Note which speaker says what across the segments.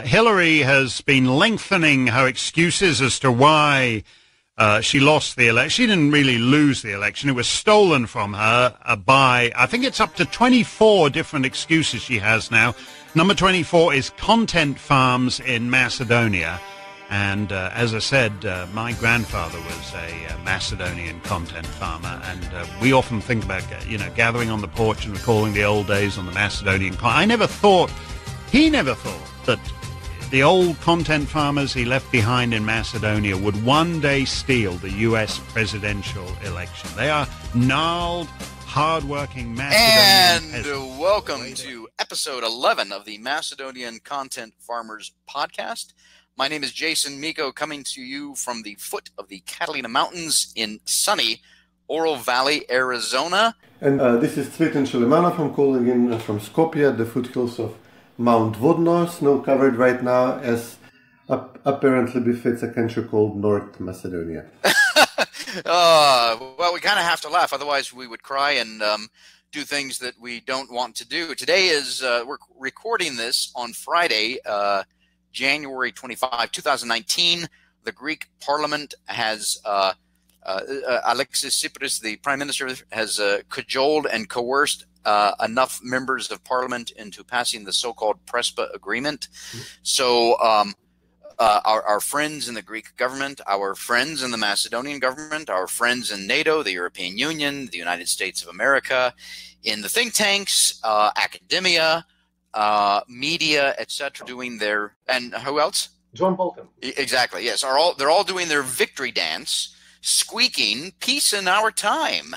Speaker 1: Hillary has been lengthening her excuses as to why she lost the election. She didn't really lose the election. It was stolen from her by, I think it's up to 24 different excuses she has now. Number 24 is content farms in Macedonia. And as I said, my grandfather was a Macedonian content farmer, and we often think about, gathering on the porch and recalling the old days on the Macedonian he never thought that the old content farmers he left behind in Macedonia would one day steal the U.S. presidential election. They are gnarled, hard-working Macedonian
Speaker 2: peasants. And welcome to episode 11 of the Macedonian Content Farmers Podcast. My name is Jason Miko, coming to you from the foot of the Catalina Mountains in sunny Oro Valley, Arizona.
Speaker 3: And this is Cvetin and Jason. I'm calling in from Skopje, the foothills of Mount Vodno, snow-covered right now, as apparently befits a country called North Macedonia.
Speaker 2: Well, we kind of have to laugh, otherwise we would cry and do things that we don't want to do. Today is, we're recording this on Friday, January 25, 2019. The Greek Parliament has, Alexis Tsipras, the Prime Minister, has cajoled and coerced enough members of Parliament into passing the so-called Prespa Agreement. So our friends in the Greek government, our friends in the Macedonian government, our friends in NATO, the European Union, the United States of America, in the think tanks, academia, media, etc., doing their, and who else?
Speaker 3: John Bolton.
Speaker 2: Exactly. Yes, they're all doing their victory dance, squeaking "Peace in our time"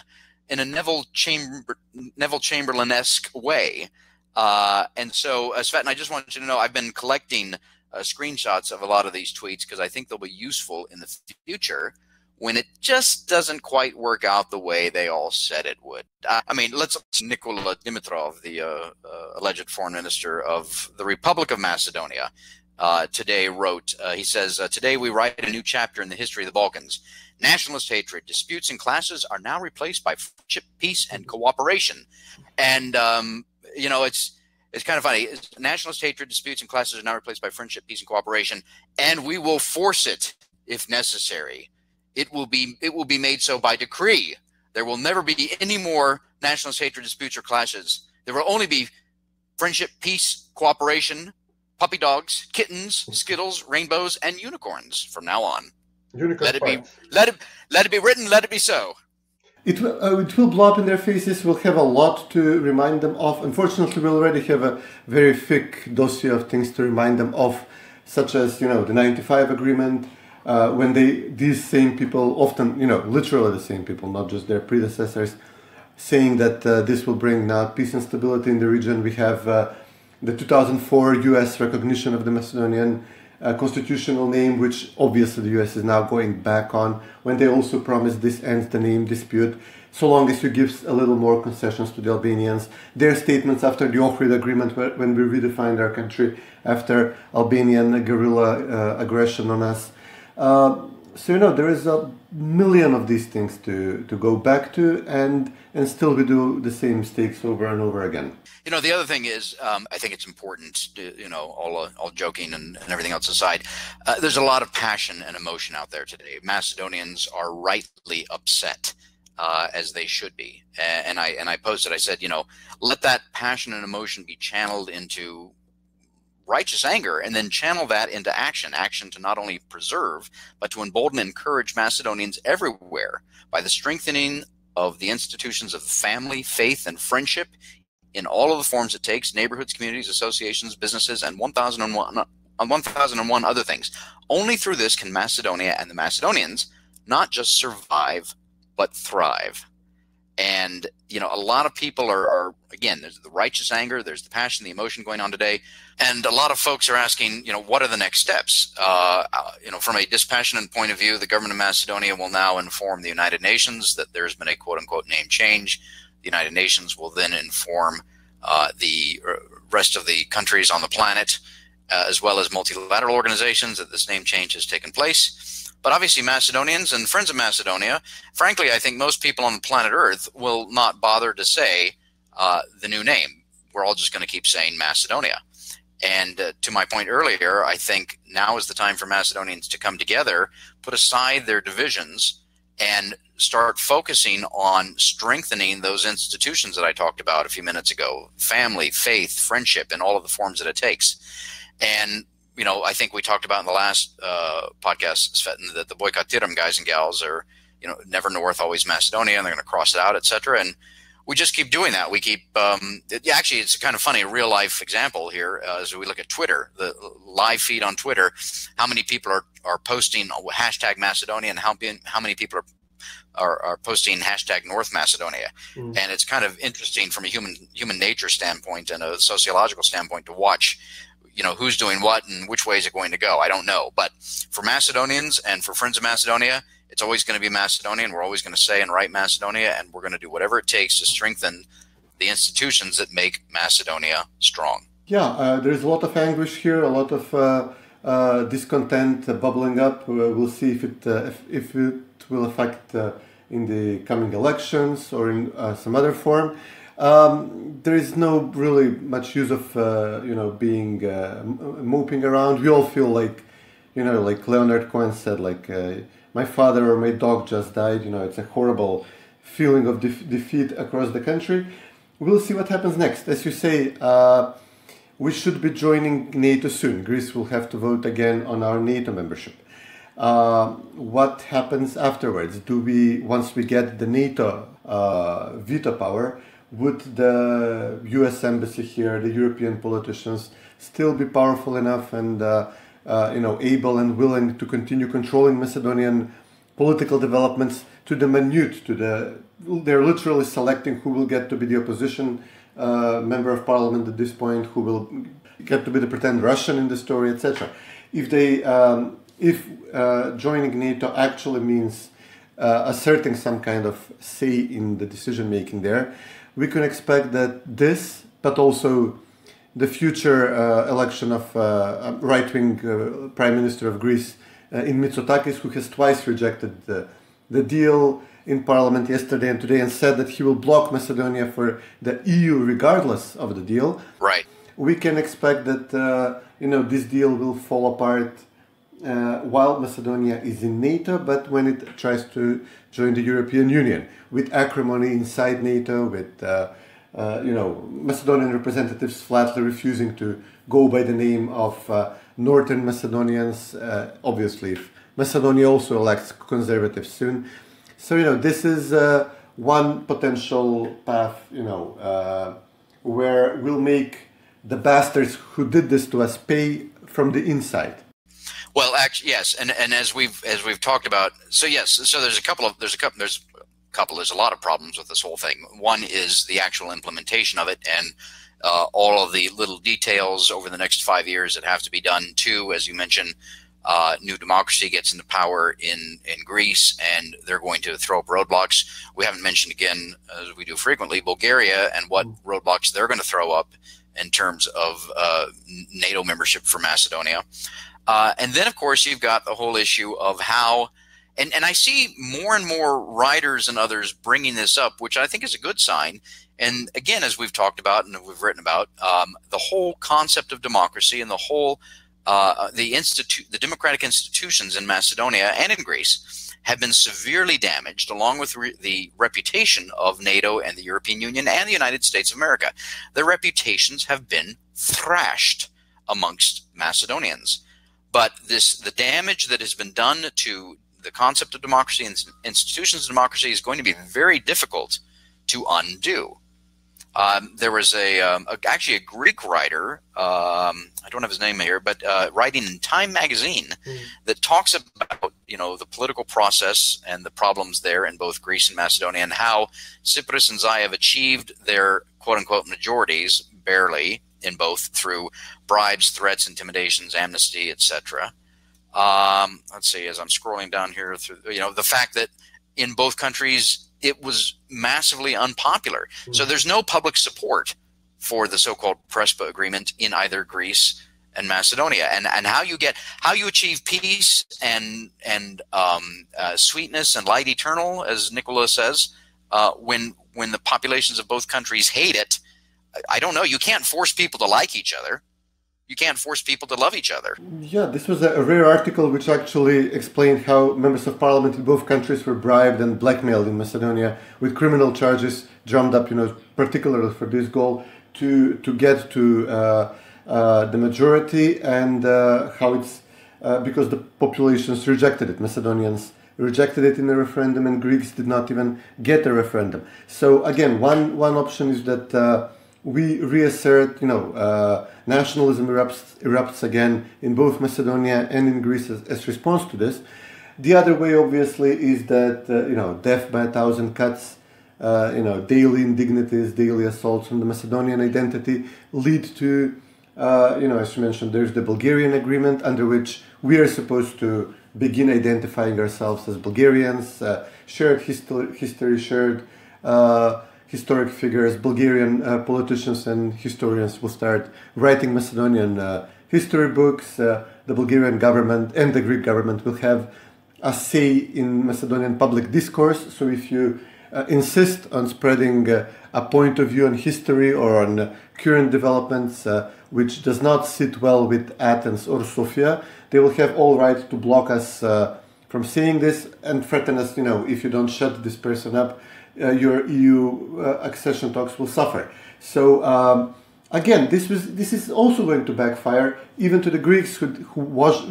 Speaker 2: in a Neville Chamberlain-esque way. And so, Cvetin, I just want you to know I've been collecting screenshots of a lot of these tweets because I think they'll be useful in the future when it just doesn't quite work out the way they all said it would. I mean, Nikola Dimitrov, the alleged foreign minister of the Republic of Macedonia, today wrote, he says, "Today we write a new chapter in the history of the Balkans. Nationalist hatred, disputes, and clashes are now replaced by friendship, peace, and cooperation." And, it's kind of funny. Nationalist hatred, disputes, and clashes are now replaced by friendship, peace, and cooperation, and we will force it if necessary. It will be made so by decree. There will never be any more nationalist hatred, disputes, or clashes. There will only be friendship, peace, cooperation, puppy dogs, kittens, skittles, rainbows, and unicorns from now on. Let it be written. Let it be so.
Speaker 3: It will blow up in their faces. We'll have a lot to remind them of. Unfortunately, we already have a very thick dossier of things to remind them of, such as the 95 agreement. When these same people, often literally the same people, not just their predecessors, saying that this will bring now peace and stability in the region. We have the 2004 U.S. recognition of the Macedonian constitutional name, which obviously the U.S. is now going back on, when they also promised this ends the name dispute, so long as you give a little more concessions to the Albanians. Their statements after the Ohrid agreement, when we redefined our country after Albanian guerrilla aggression on us. There is a million of these things to go back to, and still we do the same mistakes over and over again.
Speaker 2: The other thing is, I think it's important to, all joking and everything else aside, there's a lot of passion and emotion out there today. Macedonians are rightly upset, as they should be. And I posted, I said, let that passion and emotion be channeled into righteous anger, and then channel that into action to not only preserve, but to embolden and encourage Macedonians everywhere by the strengthening of the institutions of family, faith, and friendship in all of the forms it takes: neighborhoods, communities, associations, businesses, and 1001 other things. Only through this can Macedonia and the Macedonians not just survive, but thrive. And, a lot of people are, again, there's the righteous anger, there's the passion, the emotion going on today. And a lot of folks are asking, what are the next steps? From a dispassionate point of view, the government of Macedonia will now inform the United Nations that there's been a quote-unquote name change. The United Nations will then inform the rest of the countries on the planet, as well as multilateral organizations, that this name change has taken place. But obviously Macedonians and friends of Macedonia, frankly, I think most people on the planet Earth will not bother to say the new name. We're all just going to keep saying Macedonia. And to my point earlier, I think now is the time for Macedonians to come together, put aside their divisions, and start focusing on strengthening those institutions that I talked about a few minutes ago: family, faith, friendship, and all of the forms that it takes. And I think we talked about in the last podcast, Cvetin, that the boycott Pirin guys and gals are, never North, always Macedonia, and they're going to cross it out, etc. And we just keep doing that. We keep actually, it's kind of funny, a real life example here as we look at Twitter, the live feed on Twitter, how many people are posting hashtag Macedonia, and how many people are posting hashtag North Macedonia. And it's kind of interesting from a human nature standpoint and a sociological standpoint to watch who's doing what and which way is it going to go. I don't know. But for Macedonians and for Friends of Macedonia, it's always going to be Macedonian. We're always going to say and write Macedonia, and we're going to do whatever it takes to strengthen the institutions that make Macedonia strong.
Speaker 3: Yeah, there's a lot of anguish here, a lot of discontent bubbling up. We'll see if it will affect in the coming elections or in some other form. There is no really much use of being moping around. We all feel like Leonard Cohen said, my father or my dog just died. It's a horrible feeling of defeat across the country. We'll see what happens next. As you say, we should be joining NATO soon. Greece will have to vote again on our NATO membership. What happens afterwards? Once we get the NATO veto power, would the U.S. embassy here, the European politicians, still be powerful enough and able and willing to continue controlling Macedonian political developments to the minute? They're literally selecting who will get to be the opposition member of parliament at this point, who will get to be the pretend Russian in the story, etc. If joining NATO actually means asserting some kind of say in the decision making there, we can expect that this, but also the future election of right-wing Prime Minister of Greece in Mitsotakis, who has twice rejected the deal in Parliament yesterday and today, and said that he will block Macedonia for the EU regardless of the deal.
Speaker 2: Right.
Speaker 3: We can expect that this deal will fall apart while Macedonia is in NATO, but when it tries to join the European Union, with acrimony inside NATO, with Macedonian representatives flatly refusing to go by the name of Northern Macedonians, obviously if Macedonia also elects conservatives soon. So, this is one potential path, where we'll make the bastards who did this to us pay from the inside.
Speaker 2: Well, actually, yes, and as we've talked about, so yes, so there's a lot of problems with this whole thing. One is the actual implementation of it and all of the little details over the next 5 years that have to be done. Two, as you mentioned, new democracy gets into power in Greece, and they're going to throw up roadblocks. We haven't mentioned, again, as we do frequently, Bulgaria and what roadblocks they're going to throw up in terms of NATO membership for Macedonia. And then, of course, you've got the whole issue of how, and I see more and more writers and others bringing this up, which I think is a good sign. And again, as we've talked about and we've written about, the whole concept of democracy and the whole the democratic institutions in Macedonia and in Greece have been severely damaged, along with the reputation of NATO and the European Union and the United States of America. Their reputations have been thrashed amongst Macedonians. But the damage that has been done to the concept of democracy and institutions of democracy is going to be very difficult to undo. There was actually a Greek writer, I don't have his name here, but writing in Time magazine that talks about the political process and the problems there in both Greece and Macedonia, and how Tsipras and Zaev achieved their quote-unquote majorities barely in both through bribes, threats, intimidations, amnesty, etc. Let's see, as I'm scrolling down here through, the fact that in both countries it was massively unpopular. So there's no public support for the so-called Prespa agreement in either Greece and Macedonia. And how you achieve peace and sweetness and light eternal, as Nicola says, when the populations of both countries hate it. I don't know. You can't force people to like each other. You can't force people to love each other.
Speaker 3: Yeah, this was a rare article which actually explained how members of parliament in both countries were bribed and blackmailed in Macedonia with criminal charges drummed up, particularly for this goal to get to the majority, and how it's because the populations rejected it. Macedonians rejected it in the referendum, and Greeks did not even get a referendum. So again, one option is that we reassert, nationalism erupts again in both Macedonia and in Greece as response to this. The other way, obviously, is that, death by 1,000 cuts, daily indignities, daily assaults on the Macedonian identity lead to, as you mentioned, there's the Bulgarian agreement under which we are supposed to begin identifying ourselves as Bulgarians, shared history, shared historic figures. Bulgarian politicians and historians will start writing Macedonian history books. The Bulgarian government and the Greek government will have a say in Macedonian public discourse. So if you insist on spreading a point of view on history or on current developments which does not sit well with Athens or Sofia, they will have all right to block us from saying this and threaten us, if you don't shut this person up, your EU accession talks will suffer. So again, this is also going to backfire even to the Greeks who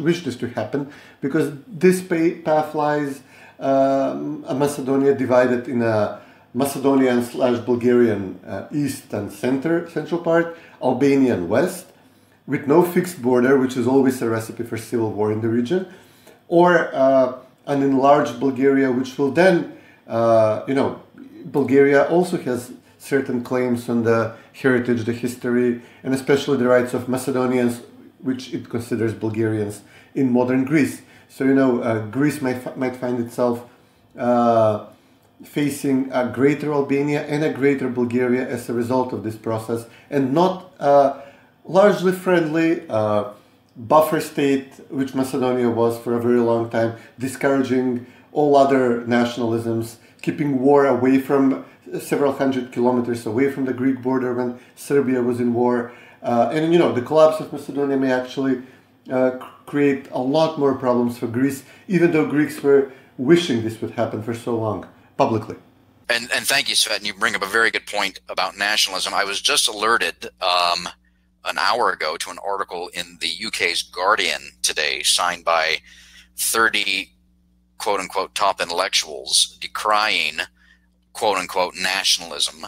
Speaker 3: wish this to happen, because this path lies a Macedonia divided in a Macedonian/Bulgarian east and central part, Albanian west, with no fixed border, which is always a recipe for civil war in the region, or an enlarged Bulgaria, which will then, Bulgaria also has certain claims on the heritage, the history, and especially the rights of Macedonians, which it considers Bulgarians in modern Greece. So, Greece might find itself facing a greater Albania and a greater Bulgaria as a result of this process, and not largely friendly buffer state, which Macedonia was for a very long time, discouraging all other nationalisms, keeping war away from several hundred kilometers away from the Greek border when Serbia was in war. And the collapse of Macedonia may actually create a lot more problems for Greece, even though Greeks were wishing this would happen for so long, publicly.
Speaker 2: And thank you, Cvetin. You bring up a very good point about nationalism. I was just alerted an hour ago to an article in the UK's Guardian today, signed by 30 quote-unquote top intellectuals decrying quote-unquote nationalism.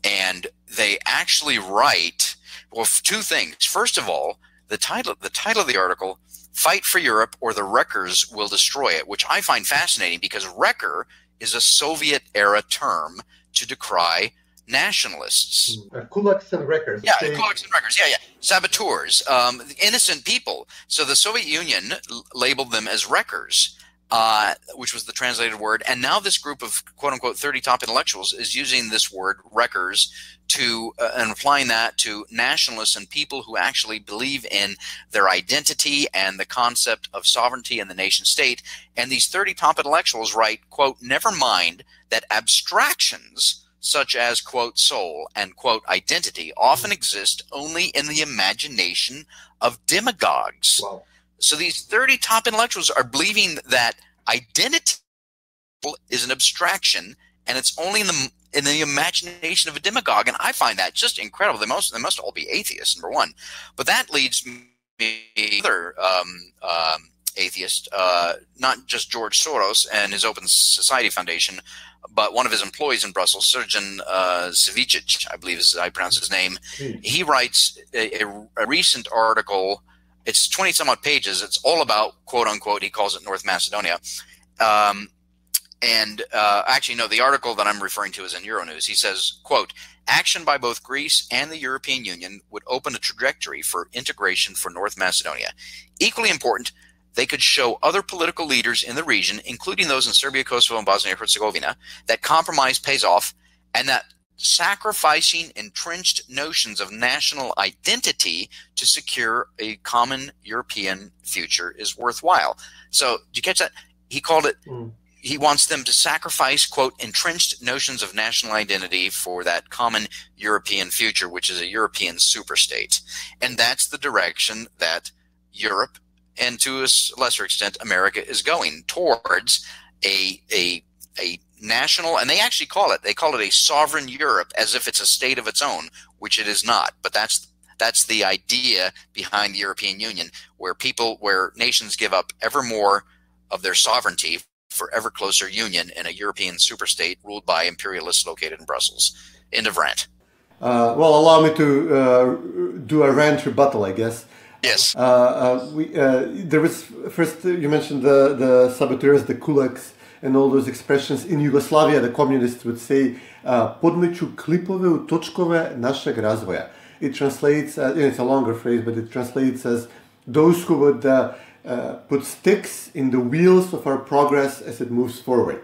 Speaker 2: And they actually write, well, two things. First of all, the title of the article, "Fight for Europe or the Wreckers Will Destroy It," which I find fascinating because wrecker is a Soviet-era term to decry nationalists.
Speaker 3: Kulaks and wreckers.
Speaker 2: Yeah, kulaks and wreckers. Yeah. Saboteurs, innocent people. So the Soviet Union labeled them as wreckers, which was the translated word. And now this group of quote-unquote 30 top intellectuals is using this word wreckers and applying that to nationalists and people who actually believe in their identity and the concept of sovereignty and the nation state. And these 30 top intellectuals write, quote, "Never mind that abstractions such as, quote, soul and, quote, identity often exist only in the imagination of demagogues." Wow. So these 30 top intellectuals are believing that identity is an abstraction and it's only in the imagination of a demagogue. And I find that just incredible. They must all be atheists, number one. But that leads me to another atheist, not just George Soros and his Open Society Foundation, but one of his employees in Brussels, Sergen Cvetic, I believe is how I pronounce his name. He writes a recent article. It's 20 some odd pages. It's all about, quote unquote, he calls it North Macedonia. Actually, no, the article that I'm referring to is in Euronews. He says, quote, "Action by both Greece and the European Union would open a trajectory for integration for North Macedonia. Equally important, they could show other political leaders in the region, including those in Serbia, Kosovo, and Bosnia-Herzegovina, that compromise pays off and that sacrificing entrenched notions of national identity to secure a common European future is worthwhile." So, did you catch that? He called it, he wants them to sacrifice, quote, entrenched notions of national identity for that common European future, which is a European superstate. And that's the direction that Europe, and to a lesser extent America, is going towards a national, and they actually call it a sovereign Europe, as if it's a state of its own, which it is not. But that's the idea behind the European Union, where nations give up ever more of their sovereignty for ever closer union in a European superstate ruled by imperialists located in Brussels. End of rant.
Speaker 3: Well, allow me to do a rant rebuttal, I guess.
Speaker 2: Yes.
Speaker 3: There was, first you mentioned the saboteurs, the kulaks, and all those expressions. In Yugoslavia, the communists would say podmeću klipove u točkove našeg razvoja. It translates, it's a longer phrase, but it translates as those who would put sticks in the wheels of our progress as it moves forward.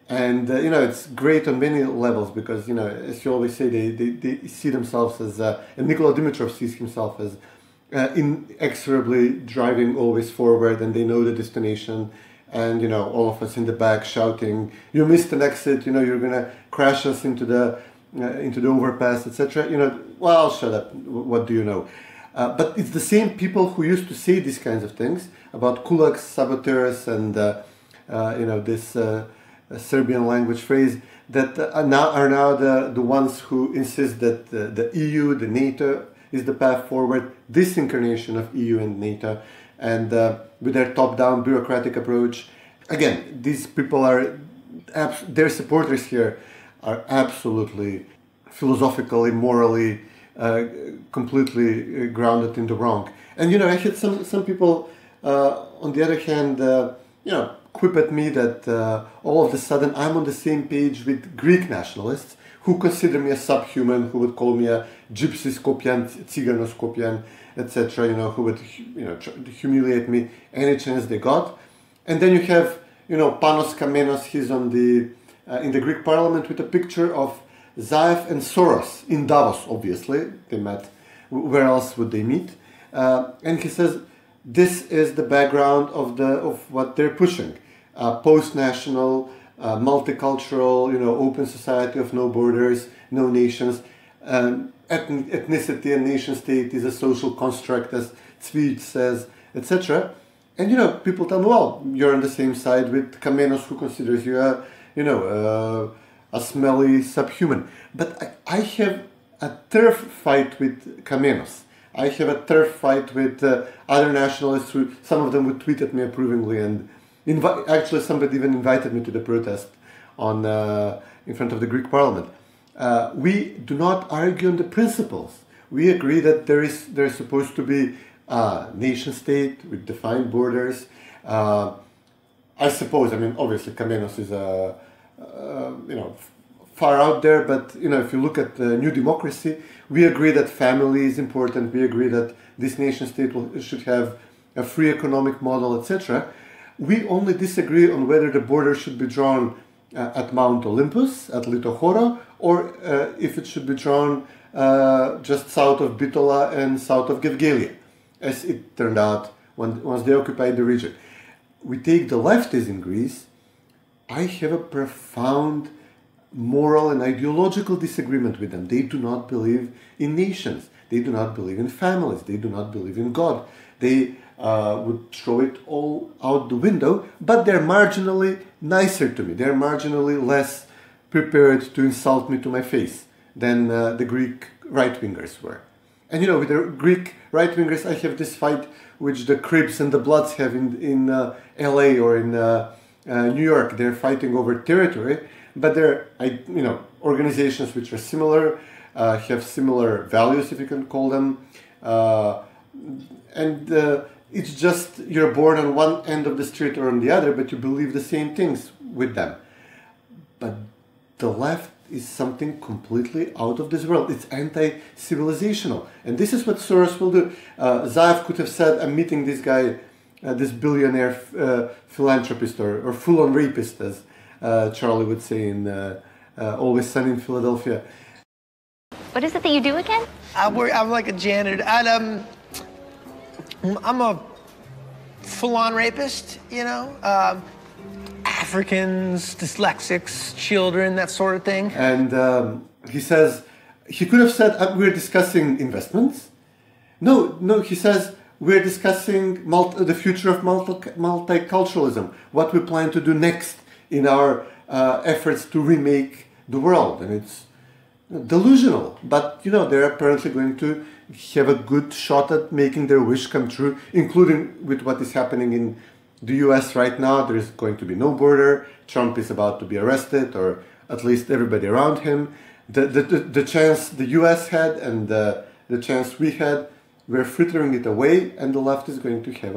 Speaker 3: And, it's great on many levels because, as you always say, they see themselves as, and Nikola Dimitrov sees himself as inexorably driving always forward, and they know the destination. And, all of us in the back shouting, you missed an exit, you're going to crash us into the overpass, etc. Well, shut up, what do you know? But it's the same people who used to say these kinds of things about kulaks, saboteurs, and, this Serbian language phrase that are now the ones who insist that the EU, the NATO, is the path forward, this incarnation of EU and NATO, and with their top-down bureaucratic approach. Again, these people their supporters here are absolutely philosophically, morally, completely grounded in the wrong. And, I had some people, on the other hand, quip at me that all of a sudden I'm on the same page with Greek nationalists who consider me a subhuman, who would call me a gypsy Skopjan, Tzigano Skopjan, etc., who would, humiliate me any chance they got. And then you have, Panos Kamenos, he's on in the Greek parliament with a picture of Zaev and Soros in Davos, obviously. They met. Where else would they meet? And he says, this is the background of what they're pushing. Post-national, multicultural, open society of no borders, no nations. Ethnicity and nation state is a social construct, as Cvetin says, etc. And, people tell me, well, you're on the same side with Kamenos, who considers you a smelly subhuman. But I have a turf fight with Kamenos. I have a turf fight with other nationalists who, some of them would tweet at me approvingly, and actually somebody even invited me to the protest in front of the Greek parliament. We do not argue on the principles. We agree that there's supposed to be a nation state with defined borders. I suppose, obviously Kamenos is far out there, but if you look at New Democracy, we agree that family is important. We agree that this nation state should have a free economic model, etc. We only disagree on whether the border should be drawn at Mount Olympus, at Litochoro, or if it should be drawn just south of Bitola and south of Gevgelia, as it turned out once they occupied the region. We take the lefties in Greece. I have a profound moral and ideological disagreement with them. They do not believe in nations. They do not believe in families. They do not believe in God. They would throw it all out the window, but they're marginally nicer to me. They're marginally less prepared to insult me to my face than the Greek right-wingers were. And with the Greek right-wingers, I have this fight which the Crips and the Bloods have in LA or in New York. They're fighting over territory, but they're organizations which are similar, have similar values, if you can call them, and it's just you're born on one end of the street or on the other, but you believe the same things with them. But the left is something completely out of this world. It's anti-civilizational. And this is what Soros will do. Zaev could have said, I'm meeting this guy, this billionaire philanthropist or full-on rapist, as Charlie would say in Always Sunny in Philadelphia.
Speaker 4: What is it that you do again?
Speaker 5: I'm like a janitor. I'm a full-on rapist, Africans, dyslexics, children, that sort of thing.
Speaker 3: And he says, he could have said, we're discussing investments. No, he says, we're discussing the future of multiculturalism, what we plan to do next in our efforts to remake the world. And it's delusional, but they're apparently going to have a good shot at making their wish come true, including with what is happening in the US right now. There is going to be no border. Trump is about to be arrested, or at least everybody around him. The chance the US had and the chance we had, we're frittering it away, and the left is going to have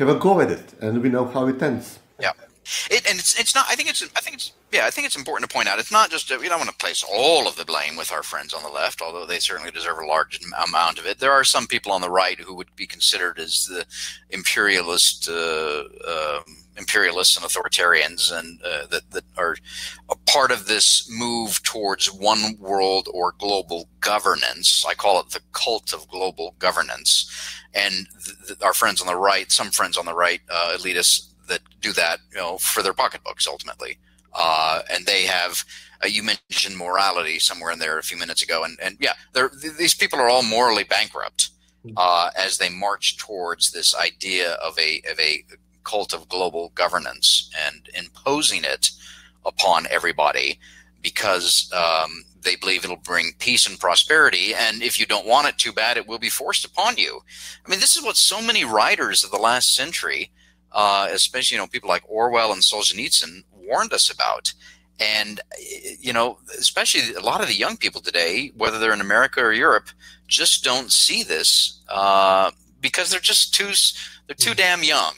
Speaker 3: a go at it, and we know how it ends.
Speaker 2: Yeah, it's not. I think it's important to point out. It's not just we don't want to place all of the blame with our friends on the left, although they certainly deserve a large amount of it. There are some people on the right who would be considered as the imperialists and authoritarians, and that are a part of this move towards one world or global governance. I call it the cult of global governance. And our friends on the right, some friends on the right, elitists that do that, for their pocketbooks ultimately. And they have, you mentioned morality somewhere in there a few minutes ago, and yeah, these people are all morally bankrupt as they march towards this idea of a cult of global governance and imposing it upon everybody because they believe it'll bring peace and prosperity, and if you don't want it too bad, it will be forced upon you. I mean, this is what so many writers of the last century, especially people like Orwell and Solzhenitsyn, warned us about. And especially a lot of the young people today, whether they're in America or Europe, just don't see this because they're just too damn young.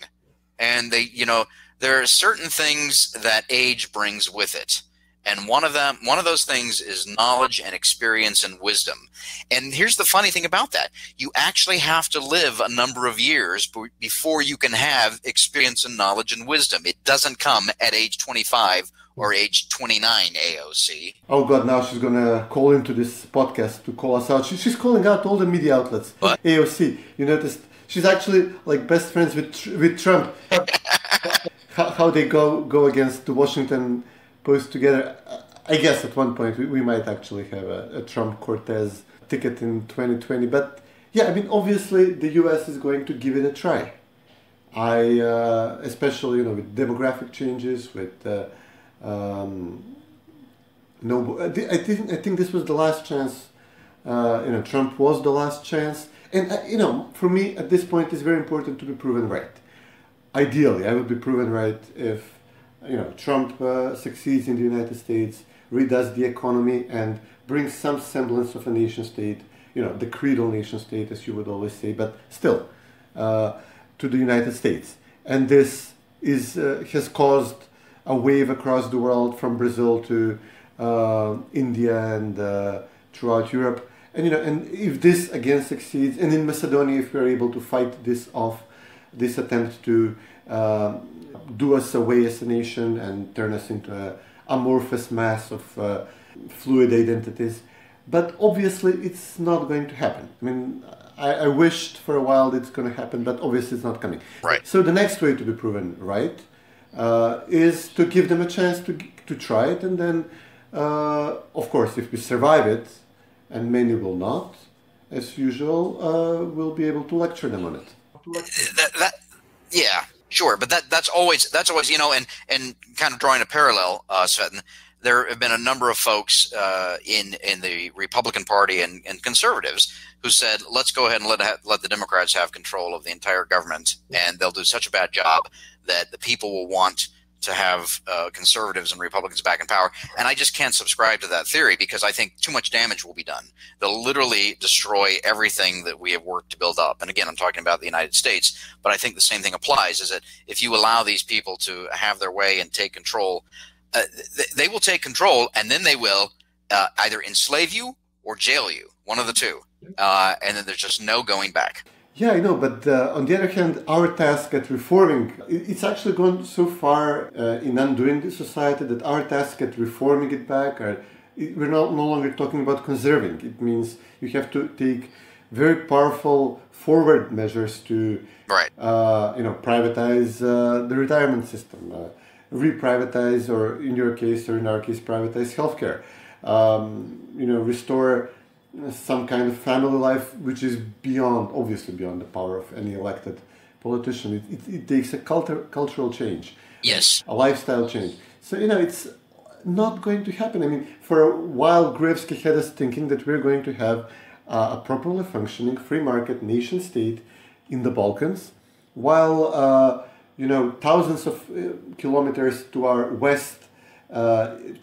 Speaker 2: And there are certain things that age brings with it. And one of those things is knowledge and experience and wisdom. And here's the funny thing about that. You actually have to live a number of years before you can have experience and knowledge and wisdom. It doesn't come at age 25 or age 29, AOC.
Speaker 3: Oh God, now she's going to call into this podcast to call us out. She's calling out all the media outlets.
Speaker 2: What?
Speaker 3: AOC, you noticed? She's actually like best friends with Trump. How they go against the Washington Post together. I guess at one point we might actually have a Trump-Cortez ticket in 2020. But yeah, I mean, obviously the US is going to give it a try. Especially with demographic changes, with I think this was the last chance. Trump was the last chance. And, for me, at this point, it's very important to be proven right. Ideally, I would be proven right if, Trump succeeds in the United States, redoes the economy, and brings some semblance of a nation state, the creedal nation state, as you would always say, but still, to the United States. And this has caused a wave across the world from Brazil to India and throughout Europe. And and if this again succeeds, and in Macedonia, if we're able to fight this off, this attempt to do us away as a nation and turn us into an amorphous mass of fluid identities, but obviously it's not going to happen. I mean, I wished for a while it's going to happen, but obviously it's not coming.
Speaker 2: Right.
Speaker 3: So the next way to be proven right is to give them a chance to try it, and then, of course, if we survive it, and many will not, as usual, we'll be able to lecture them on it.
Speaker 2: Yeah, sure, but that's always and kind of drawing a parallel, Cvetin. There have been a number of folks in the Republican Party and conservatives who said, let's go ahead and let the Democrats have control of the entire government, and they'll do such a bad job that the people will want to have conservatives and Republicans back in power. And I just can't subscribe to that theory because I think too much damage will be done. They'll literally destroy everything that we have worked to build up. And again, I'm talking about the United States, but I think the same thing applies, is that if you allow these people to have their way and take control, they will take control, and then they will either enslave you or jail you, one of the two. And then there's just no going back.
Speaker 3: Yeah, I know, but on the other hand, our task at reforming, it's actually gone so far in undoing the society that our task at reforming it back, we're no longer talking about conserving. It means you have to take very powerful forward measures to,
Speaker 2: Right.
Speaker 3: Privatize the retirement system, reprivatize, or in your case or in our case, privatize healthcare, restore some kind of family life, which is obviously beyond the power of any elected politician. It takes a cultural change.
Speaker 2: Yes.
Speaker 3: A lifestyle change. So, it's not going to happen. I mean, for a while, Gruevski had us thinking that we're going to have a properly functioning free market nation state in the Balkans, while, thousands of kilometers to our west,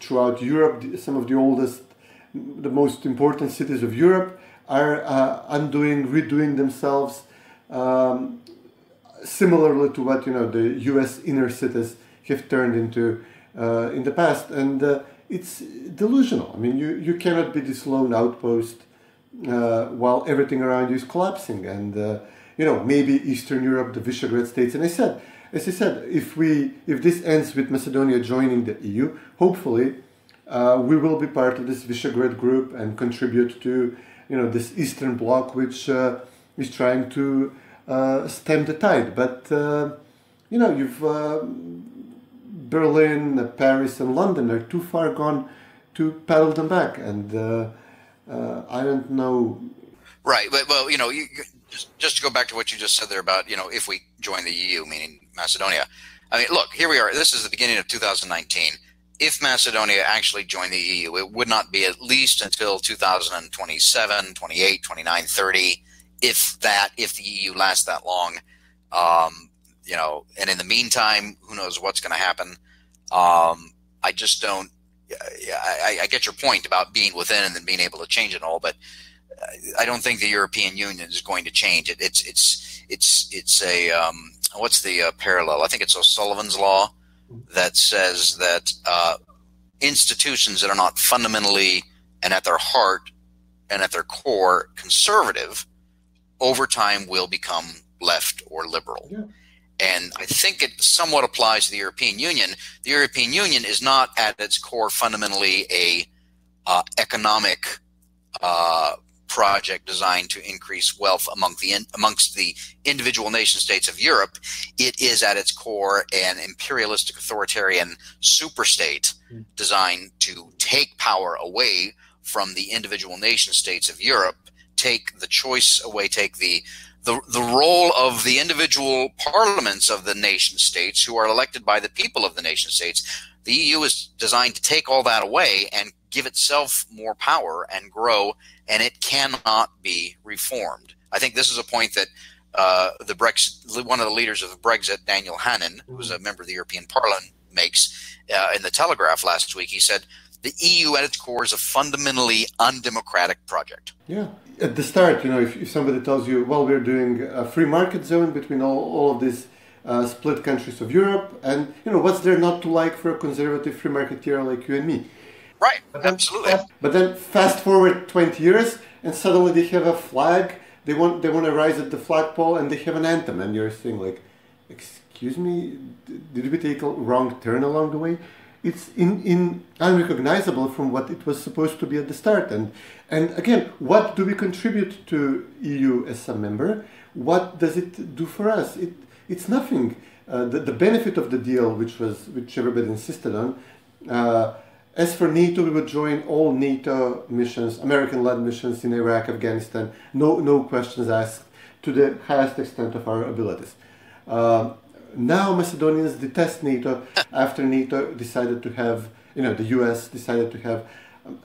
Speaker 3: throughout Europe, some of the oldest, the most important cities of Europe are redoing themselves, similarly to what, the U.S. inner cities have turned into in the past. And it's delusional. I mean, you cannot be this lone outpost while everything around you is collapsing. And, maybe Eastern Europe, the Visegrad states. And as I said, if this ends with Macedonia joining the EU, hopefully we will be part of this Visegrad group and contribute to, this Eastern Bloc, which is trying to stem the tide. But, you've Berlin, Paris, and London are too far gone to paddle them back. And I don't know.
Speaker 2: Right. But, well, just to go back to what you just said there about, if we join the EU, meaning Macedonia. I mean, look, here we are. This is the beginning of 2019. If Macedonia actually joined the EU, it would not be at least until 2027, 28, 29, 30, if the EU lasts that long. And in the meantime, who knows what's going to happen. I just don't, I get your point about being within and then being able to change it all, but I don't think the European Union is going to change it. It's a, what's the parallel? I think it's O'Sullivan's Law that says that institutions that are not fundamentally and at their heart and at their core conservative over time will become left or liberal.
Speaker 3: Yeah.
Speaker 2: And I think it somewhat applies to the European Union. The European Union is not at its core fundamentally a economic project designed to increase wealth amongst the individual nation states of Europe. It is at its core an imperialistic authoritarian superstate designed to take power away from the individual nation states of Europe, take the choice away, take the role of the individual parliaments of the nation states who are elected by the people of the nation states. The EU is designed to take all that away and give itself more power and grow, and it cannot be reformed. I think this is a point that one of the leaders of Brexit, Daniel Hannan, who was a member of the European Parliament, makes in the Telegraph last week. He said, the EU at its core is a fundamentally undemocratic project.
Speaker 3: Yeah. At the start, if somebody tells you, well, we're doing a free market zone between all of these split countries of Europe, and, what's there not to like for a conservative free marketeer like you and me?
Speaker 2: Right, absolutely.
Speaker 3: But then fast forward 20 years, and suddenly they have a flag. They want to rise at the flagpole, and they have an anthem, and you're saying like, excuse me, did we take a wrong turn along the way? It's unrecognizable from what it was supposed to be at the start. And again, what do we contribute to EU as a member? What does it do for us? It's nothing. The benefit of the deal, which everybody insisted on. As for NATO, we would join all NATO missions, American-led missions in Iraq, Afghanistan. No questions asked, to the highest extent of our abilities. Now Macedonians detest NATO after NATO decided to have, the US decided to have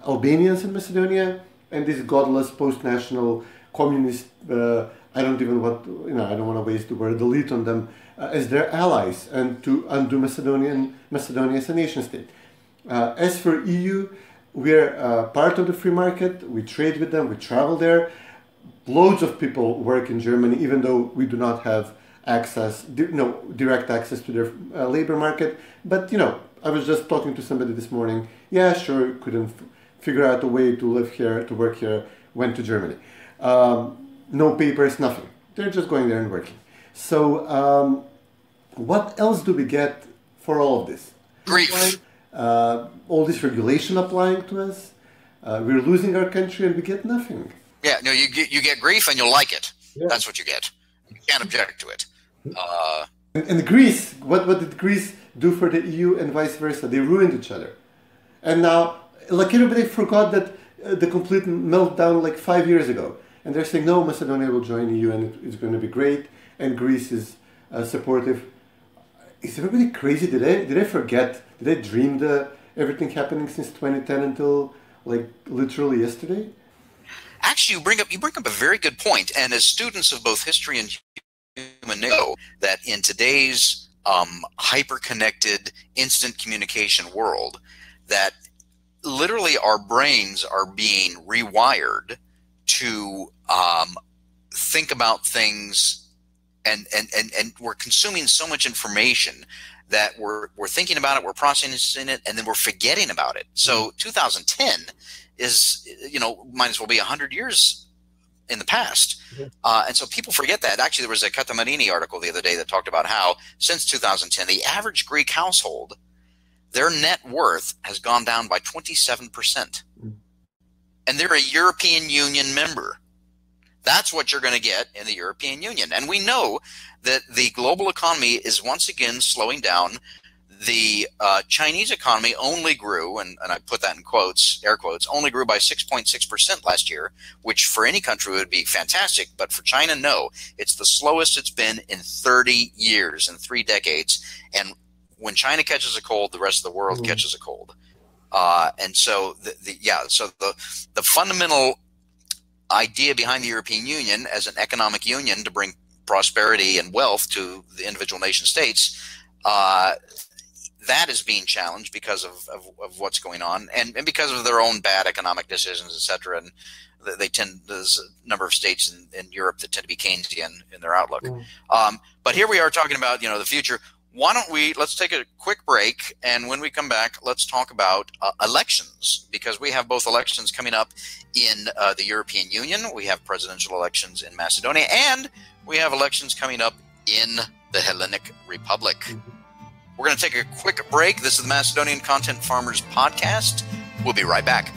Speaker 3: Albanians in Macedonia, and this godless post-national communist, I don't want to waste the word elite on them, as their allies, and to undo Macedonia as a nation state. As for EU, we're part of the free market, we trade with them, we travel there. Loads of people work in Germany, even though we do not have direct access to their labor market. But, I was just talking to somebody this morning. Yeah, sure, couldn't figure out a way to live here, to work here, went to Germany. No papers, nothing. They're just going there and working. So what else do we get for all of this?
Speaker 2: Grief.
Speaker 3: All this regulation applying to us. We're losing our country and we get nothing.
Speaker 2: Yeah, no, you get grief and you'll like it.
Speaker 3: Yeah.
Speaker 2: That's what you get. You can't object to it.
Speaker 3: And Greece, what did Greece do for the EU and vice versa? They ruined each other. And now, like everybody forgot that the complete meltdown like 5 years ago. And they're saying, no, Macedonia will join the EU and it's going to be great. And Greece is supportive. Is everybody crazy? Did I forget? Did I dream everything happening since 2010 until like literally yesterday?
Speaker 2: Actually, you bring up a very good point. And as students of both history and human know that in today's hyper-connected instant communication world, that literally our brains are being rewired to think about things, and we're consuming so much information that we're thinking about it, we're processing it, and then we're forgetting about it. So 2010 is, might as well be 100 years in the past. And so people forget that. Actually, there was a Katamarini article the other day that talked about how since 2010, the average Greek household, their net worth has gone down by 27%. And they're a European Union member. That's what you're going to get in the European Union. And we know that the global economy is once again slowing down. The Chinese economy only grew, and I put that in quotes, air quotes, only grew by 6.6% last year, which for any country would be fantastic. But for China, no. It's the slowest it's been in 30 years, in 3 decades. And when China catches a cold, the rest of the world catches a cold. And so, the fundamental idea behind the European Union as an economic union to bring prosperity and wealth to the individual nation states, that is being challenged because of what's going on, and because of their own bad economic decisions, et cetera. And there's a number of states in Europe that tend to be Keynesian in their outlook. But here we are talking about, the future. Why don't let's take a quick break, and when we come back, let's talk about elections, because we have both elections coming up in the European Union. We have presidential elections in Macedonia, and we have elections coming up in the Hellenic Republic. We're going to take a quick break. This is the Macedonian Content Farmers Podcast. We'll be right back.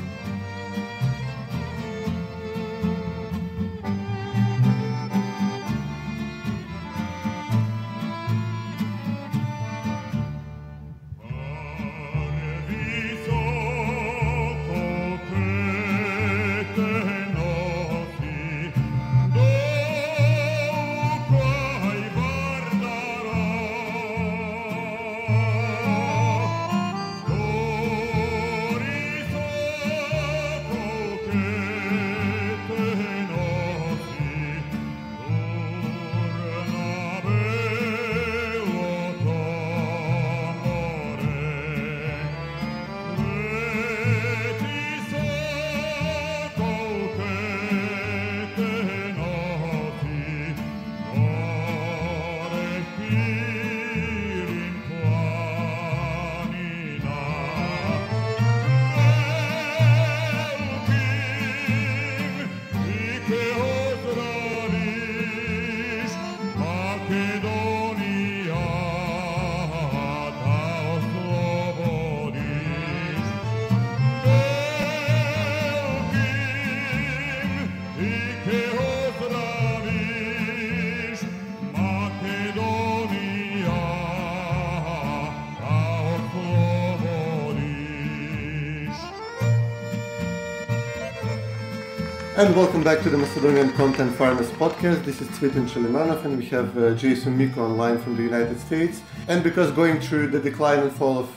Speaker 3: And welcome back to the Macedonian Content Farmers Podcast. This is Cvetin and we have Jason Miko online from the United States. And because going through the decline and fall of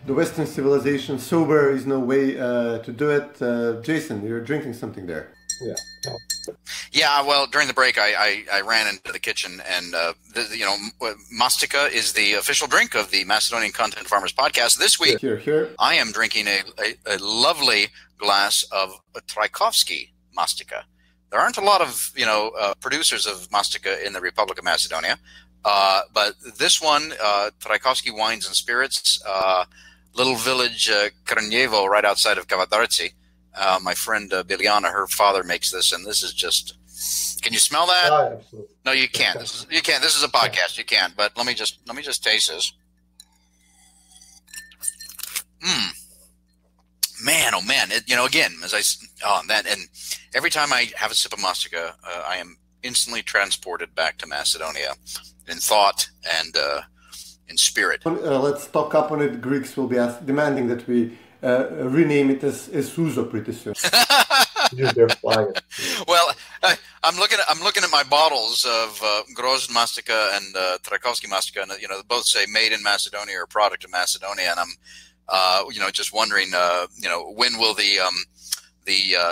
Speaker 3: the Western civilization, sober is no way to do it. Jason, you're drinking something there.
Speaker 2: Yeah, well, during the break, I ran into the kitchen, and mastica is the official drink of the Macedonian Content Farmers Podcast. This week,
Speaker 3: here.
Speaker 2: I am drinking a lovely glass of Tchaikovsky mastica. There aren't a lot of producers of mastica in the Republic of Macedonia, but this one, Tchaikovsky Wines and Spirits, little village Krnjevo right outside of Kavadarci. My friend Biljana, her father makes this, and this is just. Can you smell that?
Speaker 3: Absolutely.
Speaker 2: No, you can't. You can't. This is a podcast. You can't. But let me just taste this. Man, oh man! Again, and every time I have a sip of mastica, I am instantly transported back to Macedonia in thought and in spirit.
Speaker 3: Let's talk up on it. Greeks will be demanding that we rename it as Suzo pretty soon. Use their flag.
Speaker 2: Well, I'm looking at my bottles of Grozd Mastika and Trakovsky Mastika, and they both say "Made in Macedonia" or "Product of Macedonia," and I'm just wondering, when will the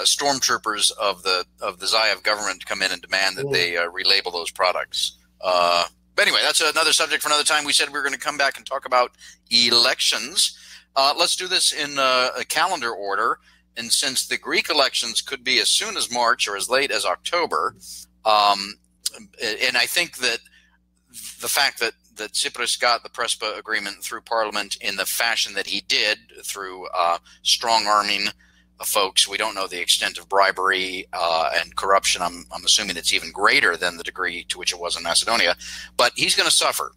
Speaker 2: stormtroopers of the Zaev government come in and demand that they relabel those products? But anyway, that's another subject for another time. We said we were going to come back and talk about elections. Let's do this in a calendar order. And since the Greek elections could be as soon as March or as late as October, and I think that the fact that Tsipras got the Prespa agreement through Parliament in the fashion that he did, through strong-arming folks, we don't know the extent of bribery and corruption. I'm assuming it's even greater than the degree to which it was in Macedonia. But he's going to suffer.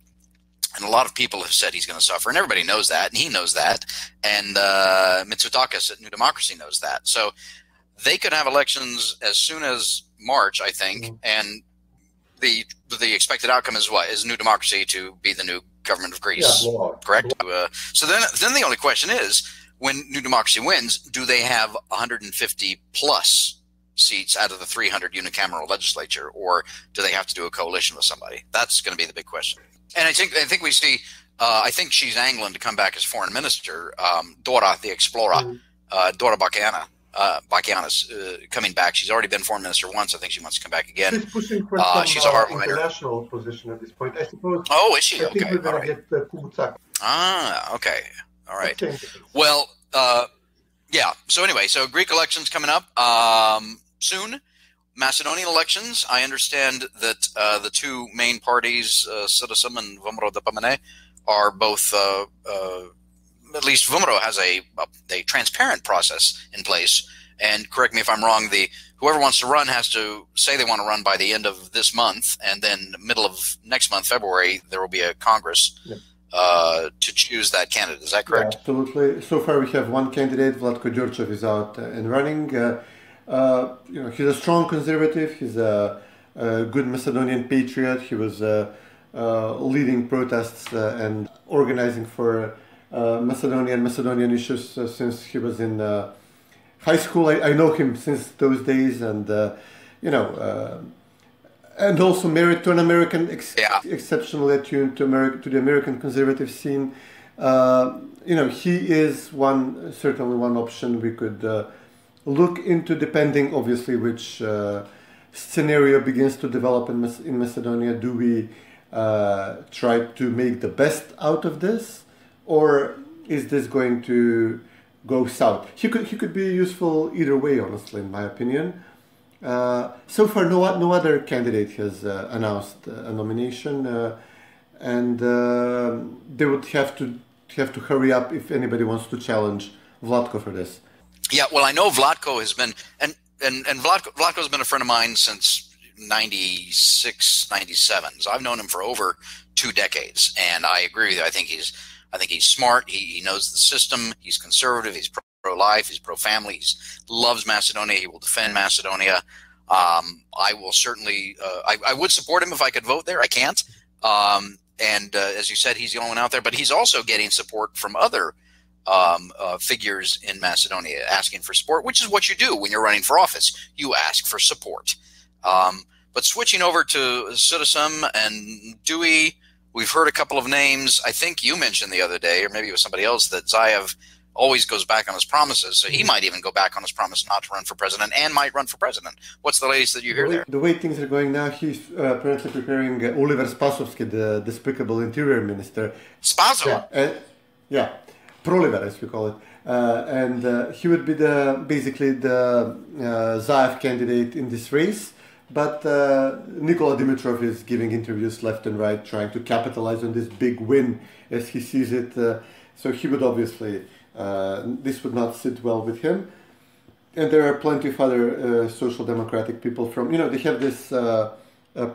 Speaker 2: And a lot of people have said he's going to suffer, and everybody knows that, and he knows that, and Mitsotakis at New Democracy knows that. So they could have elections as soon as March, I think, and the expected outcome is what? Is New Democracy to be the new government of Greece, correct? So then the only question is, when New Democracy wins, do they have 150 plus seats out of the 300 unicameral legislature, or do they have to do a coalition with somebody? That's going to be the big question. And I think we see. I think she's angling to come back as foreign minister. Dora, the explorer, Dora Bakianis, coming back. She's already been foreign minister once. I think she wants to come back again.
Speaker 3: She's pushing for some
Speaker 2: she's a hardliner.
Speaker 3: International position at this point, I suppose.
Speaker 2: Oh, is she?
Speaker 3: I think
Speaker 2: Okay,
Speaker 3: we're going to get kulaks.
Speaker 2: Okay, all right. Well, yeah. So anyway, so Greek elections coming up soon. Macedonian elections, I understand that the two main parties, Citizen and Vumro de Pamene, are both, at least Vumro has a transparent process in place. And correct me if I'm wrong, whoever wants to run has to say they want to run by the end of this month, and then middle of next month, February, there will be a Congress to choose that candidate. Is that correct?
Speaker 3: Yeah, absolutely. So far we have one candidate, Vlatko Đorđev, is out and running. He's a strong conservative. He's a good Macedonian patriot. He was leading protests and organizing for Macedonian issues since he was in high school. I know him since those days, and and also married to an American, exceptionally attuned to the American conservative scene. He is certainly one option we could look into, depending obviously which scenario begins to develop in Macedonia. Do we try to make the best out of this, or is this going to go south? He could be useful either way, honestly, in my opinion. So far, no other candidate has announced a nomination, and they would have to hurry up if anybody wants to challenge Vlatko for this.
Speaker 2: Yeah, well, I know Vlatko has been, and Vlatko's been a friend of mine since 96, 97. So I've known him for over 2 decades, and I agree with you. I think he's smart. He knows the system. He's conservative. He's pro-life. He's pro-family. He loves Macedonia. He will defend Macedonia. I will certainly. I would support him if I could vote there. I can't. And as you said, he's the only one out there. But he's also getting support from other figures in Macedonia asking for support, which is what you do when you're running for office. You ask for support. But switching over to Citizen and Dewey, we've heard a couple of names. I think you mentioned the other day, or maybe it was somebody else, that Zaev always goes back on his promises. So he might even go back on his promise not to run for president and might run for president. What's the latest that you hear there?
Speaker 3: The way things are going now, he's apparently preparing Oliver Spasovski, the despicable interior minister.
Speaker 2: Spaso?
Speaker 3: Yeah. Proliver, as we call it, and he would be basically the Zaev candidate in this race. But Nikola Dimitrov is giving interviews left and right, trying to capitalize on this big win as he sees it. So he would obviously, this would not sit well with him. And there are plenty of other social democratic people from, they have this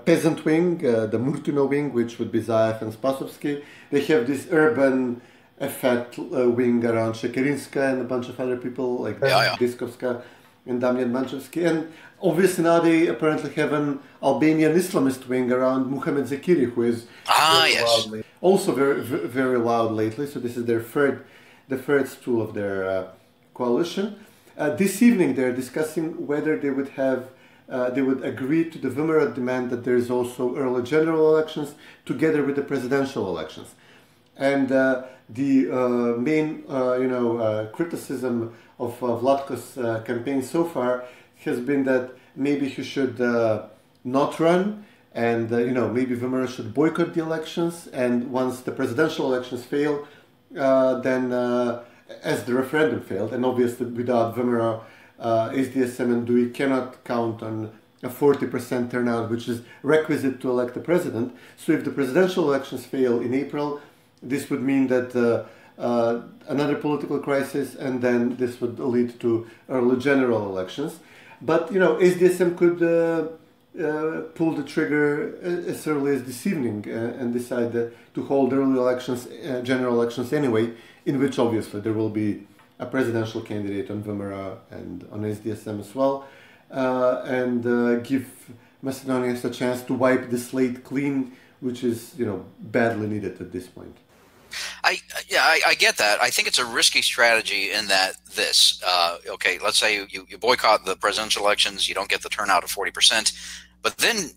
Speaker 3: peasant wing, the Murtino wing, which would be Zaev and Spasovski. They have this urban effect wing around Shekerinska and a bunch of other people like Diskovska and Damian Manchevsky. And Obviously, now they apparently have an Albanian Islamist wing around Muhammad Zakiri, who is also very loud lately. So this is the third stool of their coalition. This evening, they're discussing whether they would agree to the Vimera demand that there is also early general elections together with the presidential elections. And the main, criticism of Vlatko's campaign so far has been that maybe he should not run, and maybe Vimera should boycott the elections. And once the presidential elections fail, then as the referendum failed, and obviously without Vimera, SDSM and DUI cannot count on a 40% turnout, which is requisite to elect the president. So if the presidential elections fail in April, this would mean that another political crisis, and then this would lead to early general elections. But SDSM could pull the trigger as early as this evening and decide to hold early elections, general elections anyway, in which obviously there will be a presidential candidate on Vimera and on SDSM as well, and give Macedonians a chance to wipe the slate clean, which is badly needed at this point.
Speaker 2: I get that. I think it's a risky strategy in that okay, let's say you boycott the presidential elections, you don't get the turnout of 40%, but then,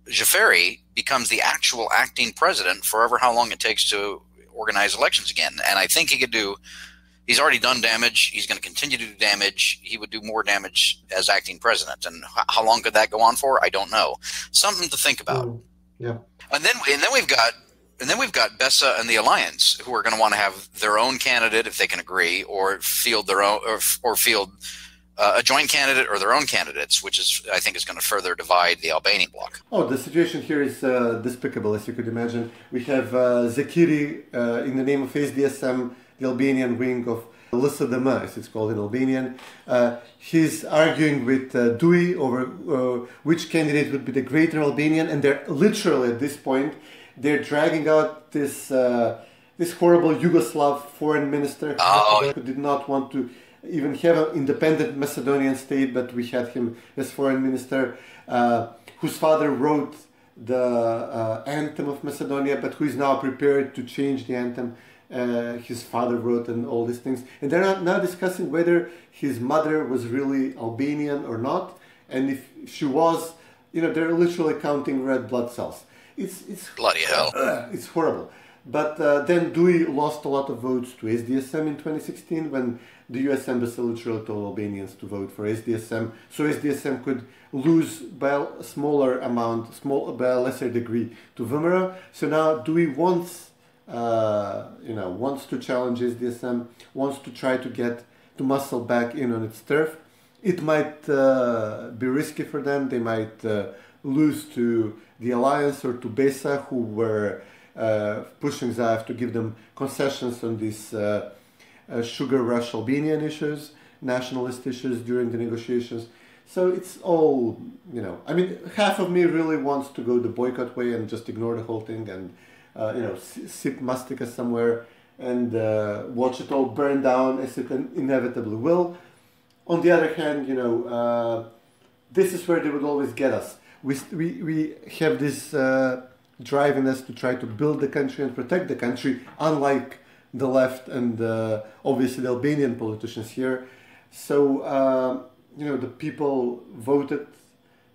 Speaker 2: Jafari becomes the actual acting president for how long it takes to organize elections again. And I think he's already done damage. He's going to continue to do damage. He would do more damage as acting president. And how long could that go on for? I don't know. Something to think about.
Speaker 3: Yeah.
Speaker 2: And then we've got Bessa and the Alliance, who are going to want to have their own candidate if they can agree, or field their own, or field a joint candidate or their own candidates, which I think is going to further divide the Albanian bloc.
Speaker 3: Oh, the situation here is despicable, as you could imagine. We have Zakiri in the name of SDSM, the Albanian wing of LSDM, as it's called in Albanian. He's arguing with DUI over which candidate would be the greater Albanian, and they're literally at this point they're dragging out this horrible Yugoslav foreign minister who did not want to even have an independent Macedonian state, but we had him as foreign minister, whose father wrote the anthem of Macedonia, but who is now prepared to change the anthem his father wrote, and all these things. And they're now discussing whether his mother was really Albanian or not, and if she was, they're literally counting red blood cells. It's
Speaker 2: bloody hell.
Speaker 3: It's horrible. But then DUI lost a lot of votes to SDSM in 2016 when the US Embassy literally told Albanians to vote for SDSM. So SDSM could lose by by a lesser degree to Vimera. So now DUI wants to challenge SDSM, wants to try to muscle back in on its turf. It might be risky for them. They might lose to the Alliance or to Besa, who were pushing Zaev to give them concessions on these sugar rush Albanian issues, nationalist issues during the negotiations. So it's all, half of me really wants to go the boycott way and just ignore the whole thing and, sip mastika somewhere and watch it all burn down, as it inevitably will. On the other hand, this is where they would always get us. We have this drive in us to try to build the country and protect the country, unlike the left and obviously the Albanian politicians here. So, the people voted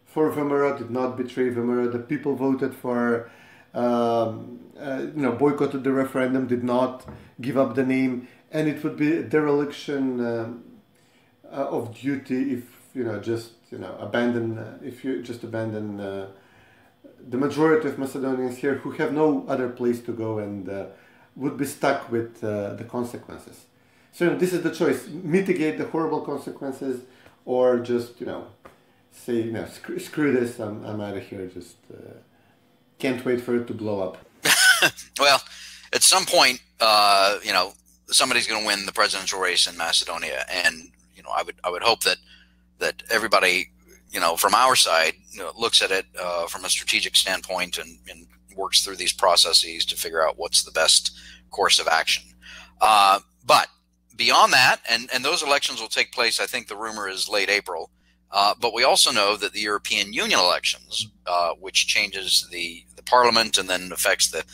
Speaker 3: for Vimera, did not betray Vimera. The people voted for, boycotted the referendum, did not give up the name. And it would be a dereliction of duty if, abandon the majority of Macedonians here who have no other place to go and would be stuck with the consequences. So this is the choice: mitigate the horrible consequences, or just say screw this, I'm out of here. Just can't wait for it to blow up.
Speaker 2: Well, at some point, somebody's going to win the presidential race in Macedonia, and I would hope that everybody, from our side, looks at it from a strategic standpoint and works through these processes to figure out what's the best course of action. But beyond that, and those elections will take place, I think the rumor is late April. But we also know that the European Union elections, which changes the parliament and then affects the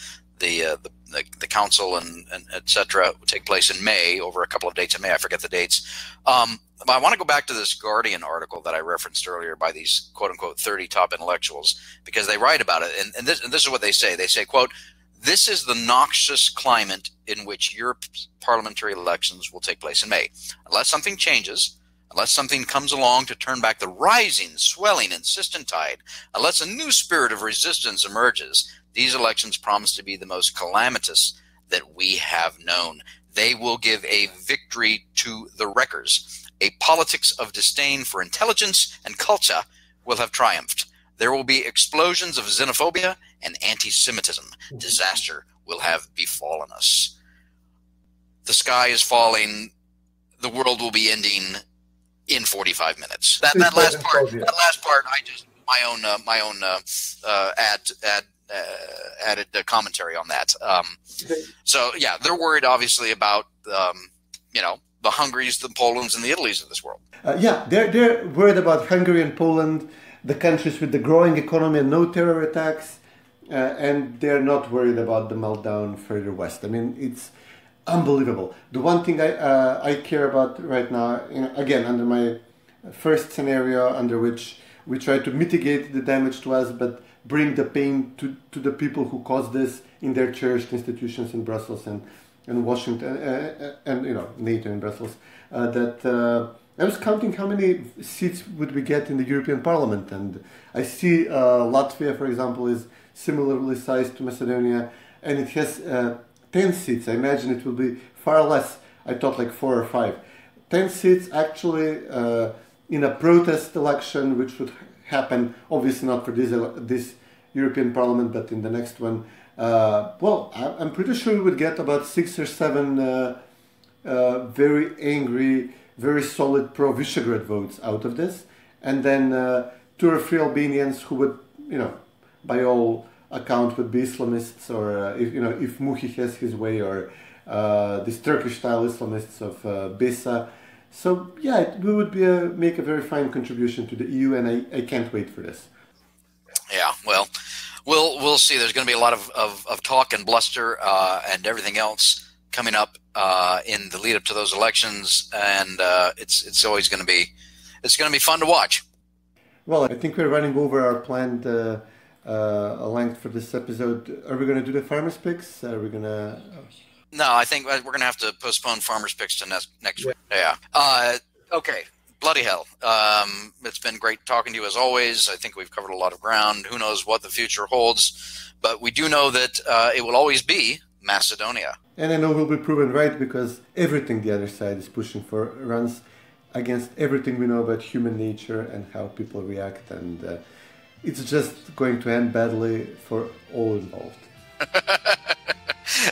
Speaker 2: council and et cetera, will take place in May, over a couple of dates in May. I forget the dates. But I want to go back to this Guardian article that I referenced earlier by these quote unquote 30 top intellectuals, because they write about it. And this is what they say. They say, quote, "This is the noxious climate in which Europe's parliamentary elections will take place in May. Unless something changes, unless something comes along to turn back the rising, swelling, insistent tide, unless a new spirit of resistance emerges, these elections promise to be the most calamitous that we have known. They will give a victory to the wreckers. A politics of disdain for intelligence and culture will have triumphed. There will be explosions of xenophobia and anti-Semitism. Disaster will have befallen us. The sky is falling. The world will be ending in 45 minutes." That last part, I just my own added commentary on that. So yeah, they're worried obviously about the Hungaries, the Polands, and the Italys of this world.
Speaker 3: They're worried about Hungary and Poland, the countries with the growing economy and no terror attacks, and they're not worried about the meltdown further west. I mean, it's unbelievable. The one thing I care about right now, again, under my first scenario, under which we try to mitigate the damage to us, but bring the pain to the people who caused this in their cherished institutions in Brussels and Washington and NATO in Brussels. I was counting how many seats would we get in the European Parliament, and I see Latvia, for example, is similarly sized to Macedonia, and it has 10 seats. I imagine it will be far less. I thought like 4 or 5. 10 seats actually in a protest election, which would happen, obviously not for this European Parliament, but in the next one. I'm pretty sure we would get about 6 or 7 very angry, very solid pro-Visegrad votes out of this. And then 2 or 3 Albanians who would, by all account would be Islamists, or if Muhi has his way, or these Turkish-style Islamists of Besa. So yeah, we would make a very fine contribution to the EU, and I can't wait for this.
Speaker 2: Yeah, well, we'll see. There's going to be a lot of talk and bluster and everything else coming up in the lead up to those elections, and it's always going to be fun to watch.
Speaker 3: Well, I think we're running over our planned length for this episode. Are we going to do the farmers' picks? Are we going to?
Speaker 2: No, I think we're going to have to postpone farmers' picks to next week. Yeah. Okay. Bloody hell. It's been great talking to you as always. I think we've covered a lot of ground. Who knows what the future holds, but we do know that it will always be Macedonia.
Speaker 3: And I know we'll be proven right, because everything the other side is pushing for runs against everything we know about human nature and how people react, and it's just going to end badly for all involved.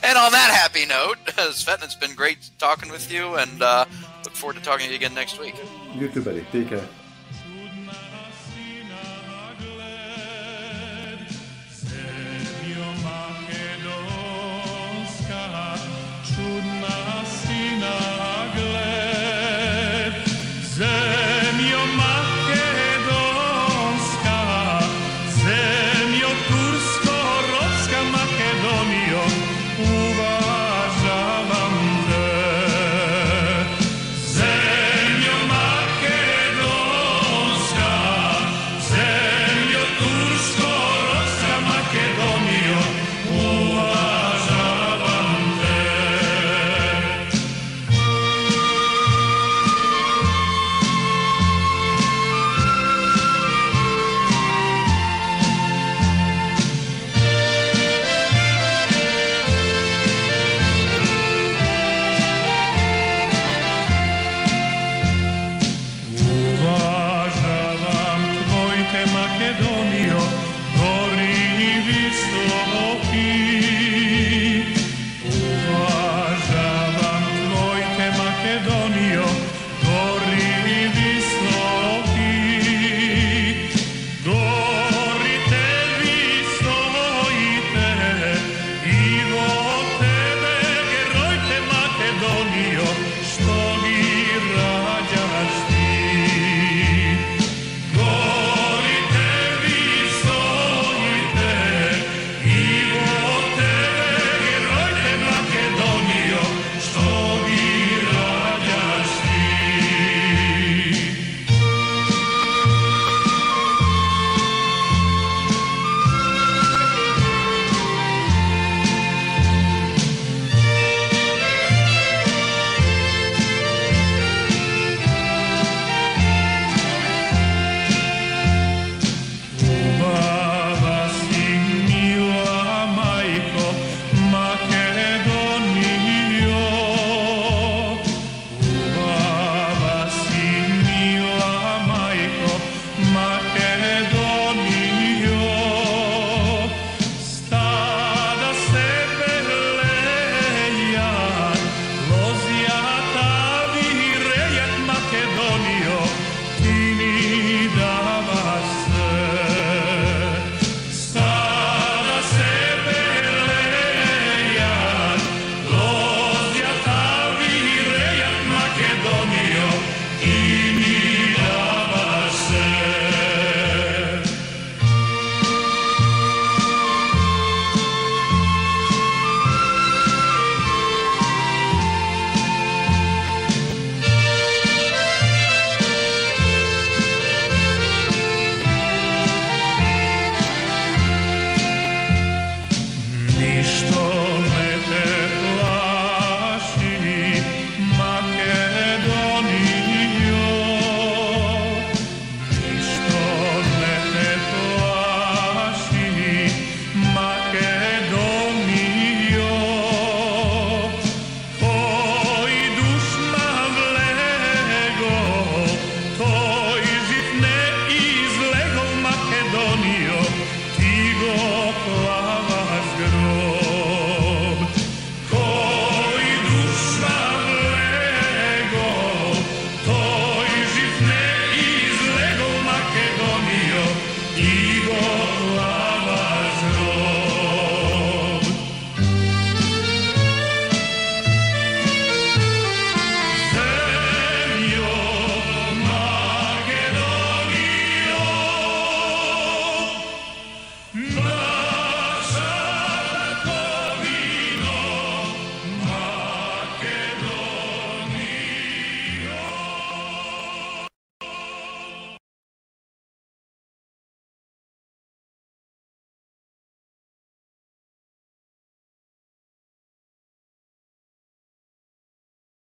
Speaker 2: And on that happy note, Cvetin, it's been great talking with you, and look forward to talking to you again next week.
Speaker 3: You too, buddy. Take care.